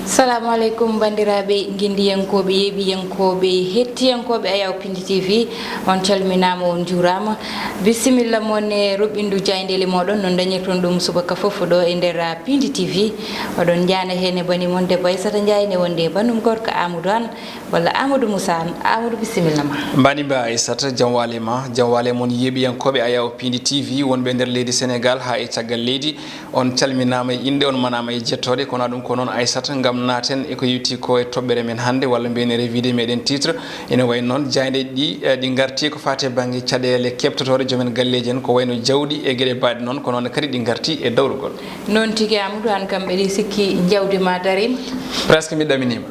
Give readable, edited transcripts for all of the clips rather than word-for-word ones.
Assalamu alaikum bandiraɓe guindiyankoɓe yeeɓiyankoɓe hettiyankoɓe Ayaw Piindi TV on calminama on juurama bisimilla moon e roɓɓindu jaydele moɗon no dañirton ɗum subaka foof ɗo e nder Piindi TV oɗon jana hen e bani moon debbo Aissata Ndiaye wonde banum gorko Amadou an walla Amadou Moussa an. Amadou bisimilla ma mbani ba Aissata jam wale moon yeeɓiyankoɓe Ayaw Piindi TV wonɓe nder leydi Sénégal ha e caggal leydi on calminama e inde on manama e jettode kono ɗum ko noon Aissata gam naten eko yuti ko e toɓɓere men hande walla mbiyene revide meɗen titre ene way noon jayde ɗi garti ko fate banggue caɗele kebtotore joomen galleji en ko wayno jawdi e gueɗe baɗe noon ko noon kadi ɗi garti e dawrugol noon tigui Amadou an kam ɓeɗi sikki jawdi ma darima presque mi ɗaminima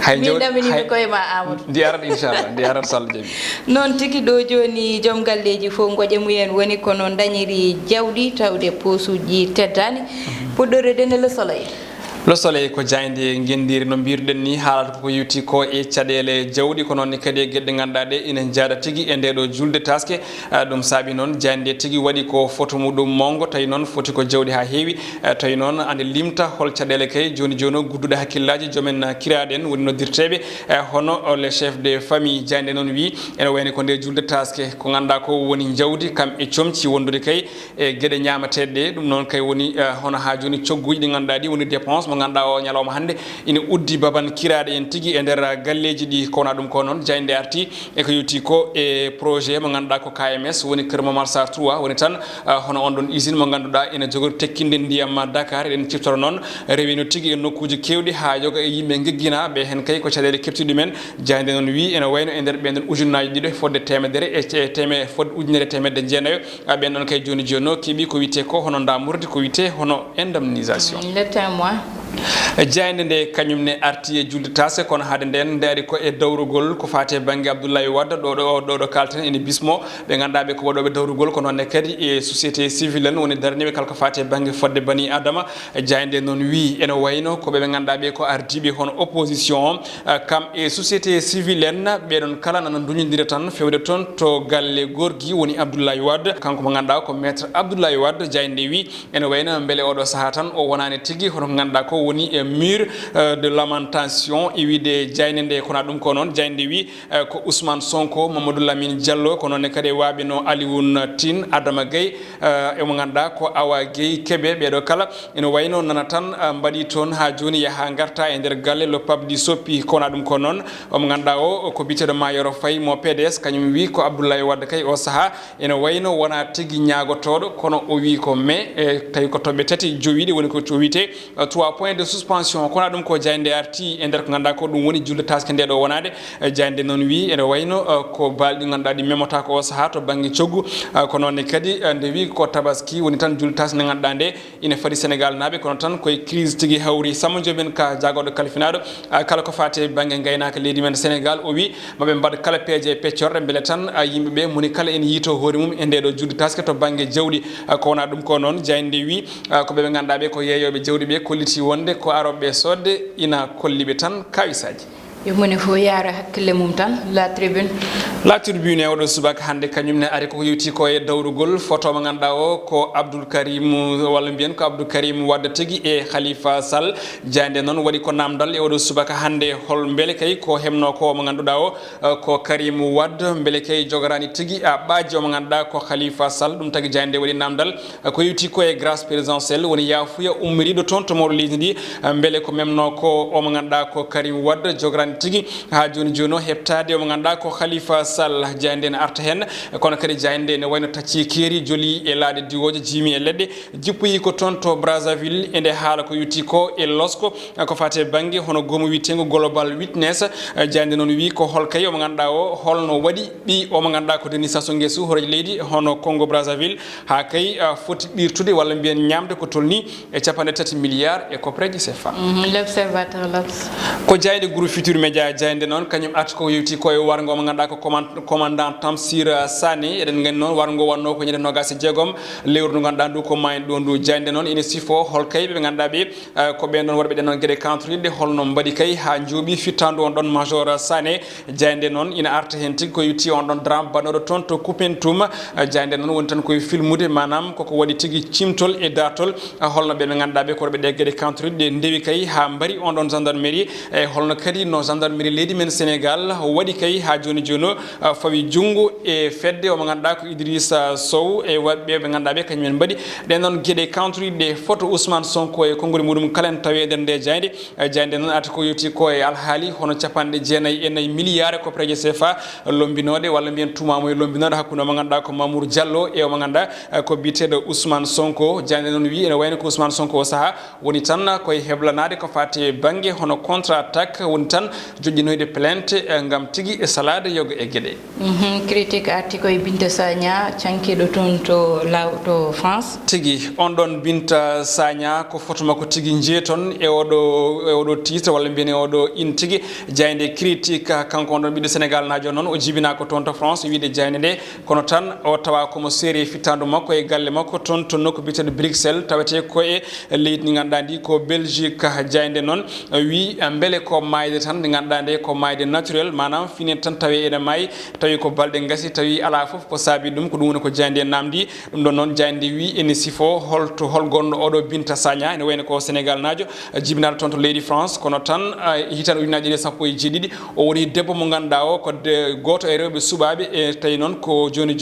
ɗaminimi koye ma Amadou ndi arat inchallah ndi arat so Allah jaaɓi noon tigui ɗo joni joom galleji fof goƴa mumen woni kono dañiri jawdi tawde posuji teddani puɗɗore dene le soleil le soleil ko jayde gendiri no mbirɗen ni haalata ko yuti ko e caɗele jawɗi ko noon kadi e gueɗɗe ganduɗa ɗe ina jaada tigui e ndeɗo julde taske ɗum saabi noon jayde tigui waɗi ko photo muɗum mawgo tawi noon foti ko jawdi ha heewi tawi noon ande limta hol caɗele kay joni joni o gudduɗe hakkillaji joomen kiraɗe en woni noddirteɓe hono les chef de famille jayde noon wi ene wayno ko nde julde taske ko ganduɗa ko woni jawdi kam e comci wondude kay e gueɗe ñamateɗe ɗe ɗum noon kay woni hono ha joni cogguji ɗi ganduɗa ɗi woni dépense mo ganduɗa o ñalawma hande ina uddi baban kiraɗe en tigui e nder galleji ɗi kowna ɗum ko noon jayde arti e ko yuti ko e projet mo ganduɗa ko KMS woni Kër Momar Sarr 3 woni tan hono on ɗon usine mo ganduɗa ene jogori tekkinde ndiyam Dakar eɗen ciftoro noon rewi no tigui e nokkuji kewɗi ha joga e yimɓe geggina ɓe hen kay ko caɗele keftiɗi men jayde noon wi ene wayno e nder ɓen ujunaji ɗiɗo fodde temedere e fodde ujunere temedde jeenayo ɓen ɗon kay joni joni o keeɓi ko wiyete ko hono damurde ko wiyete hono indemnisation le témoin jayde nde kañumne arti e julde tase kono haade nden nde ari ko e dawrugol ko fate banggue Abdoulaye Wade ɗo kalten ene bismo ɓe ganduɗa ɓe ko waɗoɓe dawrugol ko noonne kadi e société civile en woni daraniɓe kala ko fate banggue fodde bani adama jayde noon wi ene wayno ko ɓe ganduɗa ɓe ko ardiɓe hono opposition kam e société civile en ɓeɗon kala nana duñodira tan fewde toon to galle gorgui woni Abdoulaye Wade kanko mo ganduɗa ko maître Abdoulaye Wade jayde wi ene wayno beele oɗo saaha tan o wonani tigui hono ko ganduɗa ko woni e mur de lamentation e wiide jayde nde kono ɗum ko noon jayde wi ko Ousmane Sonko Mamadou Lamine Diallo ko noon kadi waɓino Alioune Tine Adama Gueye emo ganduɗa ko Awa Gueye Kébé ɓeɗo kala ene wayno nana tan mbaɗi toon ha joni yaaha garta e nder galle le Pabdi Soppi kowna ɗum ko noon omo ganduɗa o ko biteɗo Mayoro Faye mo PDS kañum wi ko Abdoulaye Wade kay o saaha ene wayno wona tigui ñagotoɗo kono o wi ko mais tawi ko toɓɓe tati jowiɗe woni ko wiyete 3 points de suspension kono ɗum ko jayde arti e nder ko ganduɗa ko ɗum woni julde taske nde ɗo wonade jayde noon wi ene wayno ko balɗi ganduɗa ɗi memota ko o saaha to banggue coggu ko noonne kadi nde wi ko tabaski woni tan julde taske nde ganduɗa nde ina faadi Sénégal naaɓe kono tan koye crise tigui hawri Samba Joben ka jagoɗo kalfinaɗo kala ko fate banggue gaynaka leydi men Sénégal o wi maɓe mbaɗa kala peeje e peccorɗe beele tan yimɓeɓe moni kala ene yiito hoore mum e ndeɗo julde taske to banggue jawɗi ko wona ɗum ko noon jayde wi ko ɓeɓe ganduɗa ɓe ko yeeyoɓe jawɗi ɓe kolliti wonde ko aroɓe sodde ina kolliɓe tan kawisaji yomoni fo yaara hakkille mum tan la tribune e oɗo subaka hande kañumne ari koko yewti ko e dawrugol photo mo ganduɗa o ko Abdoul Karim walla mbiyen ko Abdou Karim Wade tigui e Khalifa Sall jayde noon waɗi ko namdal e oɗo subaka hande hol beele kay ko hemno ko mo ganduɗa o ko Karim Wade beele kay jogorani tigui ɓaaji mo ganduɗa ko Khalifa Sall ɗum tagui jayde waɗi namdal ko yewti ko e grâce présidentielle woni yafuya ummiriɗo toon to mawɗo leydi ndi beele ko memno ko o mo ganduɗa ko Karim Wade jogorani tigui ha joni joni o heɓtade mo ganduɗa ko Khalifa Sall jayde ne arta hen kono kadi jayde ne wayno tacci keeri joli e laaɗe diwoje jimi e leɗɗe jippoyi ko toon to Brazzaville ende haala ko yutti ko e losko ko fate banggue hono gomo witego global witness jayde noon wi ko hol kay omo ganduɗa o holno waɗi ɓi omo ganduɗa ko Denis Sassou Nguesso horeji leydi hono Congo Brazzaville ha kay foti ɓirtude walla mbiyen ñamde ko tolni e 3 milliards e copreji CFA l'observateur ko jayde groupe futur Media jayde non kanyum at ko yewti koye wargo mo ganda ko commandant Tamsir Sani eden ngen non wargo wanno ko nyede nogasi jegom lewru ganda du ko may do ndu jayde non ina sifo hol kay be ganda be ko be non worbe den non gede countride holno mbadi kay ha njubi fitandu on don major Sane jayde non ina arta hen tig ko yewti on don drame banodo ton to Koupentoum jayde non won tan koy filmude manam koko wadi tigi cimtol e dartol holno be ganda be ko be de gede countride ndewi kay ha mbari on don gendarmerie e holno kadi no gendarmerie leydi men Sénégal wadi kay ha joni jono fawi jungu e fedde o ganda ko Idrissa Sow e wadbe be ganda be kanyum mbadi den non gede country de photo Ousmane Sonko e kongori mudum kalen taweden de jayde non at ko yoti ko e alhaali hono capande jeenay en milliard ko projet CFA lombinode walla bien tuma moy lombinode hakkuno mo ganda ko Mamour Diallo e o ganda ko bitedo Ousmane Sonko jayde non wi ene wayno ko Ousmane Sonko saha woni tan koy heblanade ko fati bangi hono contre attaque woni tan jojjinoyde plainte ngam tigi e salade yogo e gede critique article e Binta Sagna cankido ton to lawto France tigi on don Binta Sagna ko photo makko tigi jeeton e odo titre walla bien odo in tigi jayde critique kanko on don biddo Sénégal najo non o jibina ko ton to France wiide jayde de kono tan o tawa ko mo série fitandu makko e galle makko ton to nokko bitedo Bruxelles tawete ko e leydi nganda di ko Belgique jayde non wi mbele ko mayde tan de ganda de ko mayde naturel manam fini tan tawi ene may tawi ko balde ngasi tawi ala fof ko sabi dum ko dum ko jande namdi dum don non jande wi ene sifo hol gonno odo Binta Sagna ene wayne ko Sénégal najo jibinal ton to leydi France kono tan hitan ujunaji de sappo e jedidi o woni debbo mo ganda o ko goto e rewbe subabe e tawi non ko joni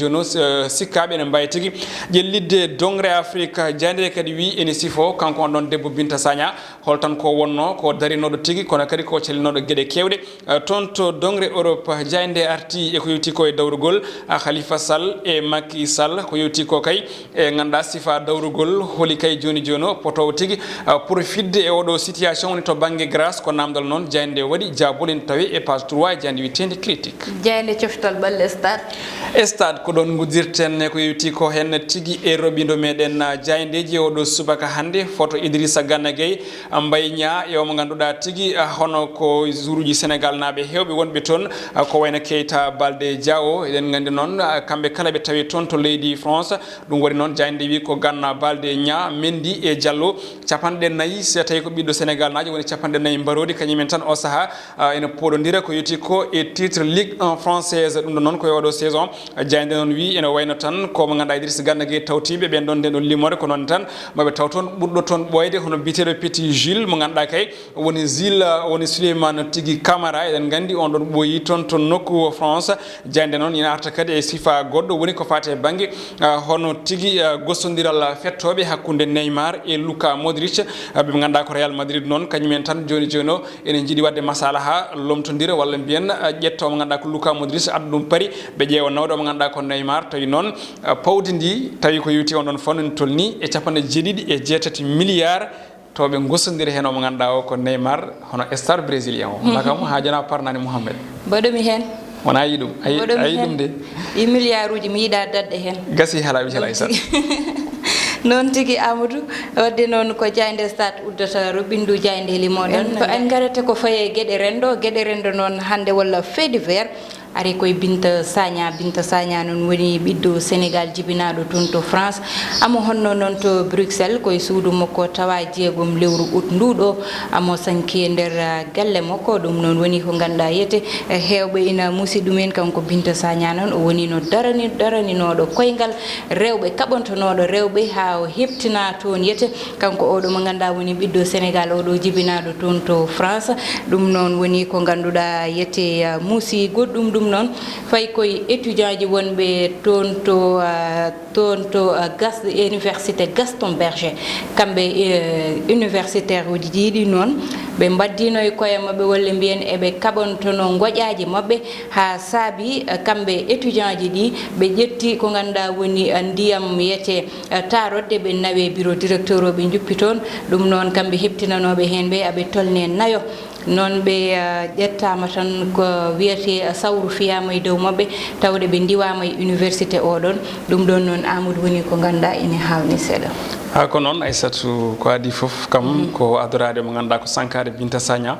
sikkabe ene mbay tigi jellidde dongre Afrique jande kadi wi ene sifo kanko on don debbo Binta Sagna hol tan ko wonno ko darinodo tigi kono kadi ko celinodo gede kewde tonto dongre Europe jayde arti e ko yewti ko e dawrugol Khalifa Sall e Macky Sall ko yewti ko kay e ganda sifa dawrugol holi kay joni jono poto tigi pour fidde e odo situation woni to bangi grâce ko namdal non jayde wadi jabolen tawi e page 3 jayde witende critique jayde coftal balle stade ko don gudirten ko yewti ko hen tigi e robindo meden jaydeji odo subaka hande photo Idrissa Gana Gueye mbaynya e o mo ganduda tigi hono ko zuruji Sénégal nabe hewbe wonbe ton ko wayna Keita Balde Diao eden gandi non kambe kala be tawi ton to leydi France dum wari non jayde wi ko Ganna Balde nya Mendy e Diallo capande nayi se tay ko biddo Sénégal naji woni capande nayi mbarodi kanyimen tan o saha ene podondira ko yoti ko e titre Ligue 1 française dum non ko yodo saison jayde non wi ene wayno tan ko mo ganda Idrissa Gana Gueye tawtibe ben don den limore ko non tan mabe tawton buddo ton boyde hono bitedo Petit Jules mo ganda kay woni woni Souleymane tigi Camara eden gandi on don boyi ton to nokku France jande non ina arta kadi e sifa goddo woni ko fate bangi hono tigi gostondiral fettobe hakkunde Neymar e Luka Modric be ganda ko Real Madrid non kanyumen tan joni jono ene jidi wadde masalaha lomtondira walla bien jetto mo ganda ko Luka Modric addum pari be jeewa nawdo mo ganda ko Neymar tawi non pawdi ndi tawi ko yuti on don fonon tolni e capande jedidi e jetati milliard to be gossondiri hen o mo ganda o ko Neymar hono star brésilien o nakam hajana parnani Mohamed badomi hen wona yidum ayidum de i milliard uji mi yida dadde hen gasi hala isa non tigi Amadou wadde non ko jayde stade uddata robindu jayde limodon ko en garete ko faye gede rendo non hande walla fait divers ari koy Binta Sagna non woni biddo Sénégal jibinaado ton to France amo honno non to Bruxelles koy suudu makko tawa jeegom lewru Août ndudo amo sanki nder galle makko dum non woni ko ganda yete hewbe ina musidumen kanko Binta Sagna non o woni no darani nodo koyngal rewbe kabontonodo rewbe ha o heptina ton yete kanko odo mo ganda woni biddo Sénégal odo jibinaado ton to France dum non woni ko ganduda yete musi goddum dum non fay koy étudiant ji wonbe tonto université Gaston Berger kambe universitaire uji jidi non be mbaddino e koye mabbe wolle mbien e be kabontono gojaaji mabbe ha saabi kambe étudiant ji di be jetti ko ganda woni ndiyam yete tarodde be nawe bureau directeur o be juppiton dum non kambe heptinanobe hen be abe tolne nayo non be jettama tan ko wiete sawru fiyama e dow mabbe tawde be ndiwama e université odon dum don non Amadou woni ko ganda ine hawni seda ha ko noon Aissatou ko adi fof kam ko adorade mo ganduɗa ko sankare Binta Sagna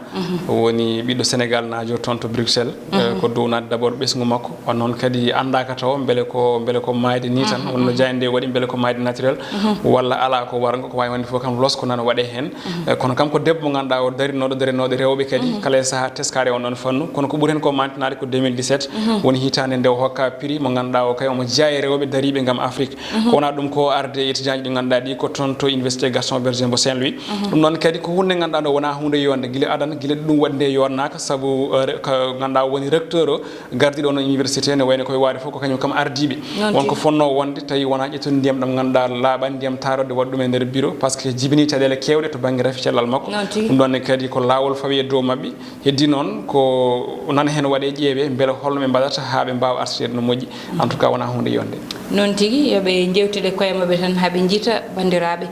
woni ɓiɗɗo Sénégal naajo toon to Bruxelles ko downade d' abord ɓesgu makko on noon kadi andaka taw beele ko mayde ni tan wonno jayande waɗi beele ko mayde naturel walla ala ko wargo ko wawi wonde fof kam losko nana waɗe hen kono kam ko debbo mo ganduɗa o darinoɗo rewɓe kadi kala e saaha teskare on ɗon fannu kono ko ɓuuri hen ko mantinade ko 2017 woni hitande nde o hokka prix mo ganduɗa o kay omo jeeya e rewɓe dariɓe gam Afrique ko wona ɗum ko arde étudiant ji ɗi ganduɗa ɗi ko toon to université Gaston Berger mo Saint Louis ɗum noon kadi ko hunde ganduɗa ɗo wona hunde yonde guila adana guila ɗum waɗi nde yonnaka saabu ko ganduɗa woni recteur o gardiɗo on université ne wayno koye waade fof ko kañum kam ardiɓe wonko fonno wonde tawi wona ƴettude ndiyam ɗam ganduɗa laaɓani ndiyam tarode waɗa ɗum e nder bureau par ce que jibini caɗele kewɗe to banggue rafi cellal makko ɗum ɗonne kadi ko lawol fawi e dow mabɓe heddi noon ko nana hen waɗe ƴeewe beele holno ɓe mbaɗata ha ɓe mbawa artirede no moƴƴi en tout cas wona hunde yonde noon tigui yooɓe jewtide koye mabɓe tan haaɓe jiita bandiraɓe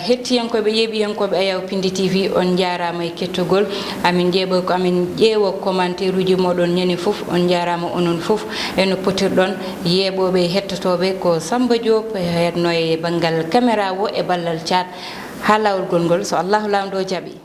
hettiyankoɓe yeeɓiyankoɓe Ayaw Piindi TV on jarama e kettogol amin ƴeewa commentaire uji moɗon ñande foof on jarama onon foof eno potirɗon yeeɓoɓe hettotoɓe ko Samba Diop hedno e banggal caméra o e ballal Thiat ha lawol gongol so Allahu lamdo jaaɓi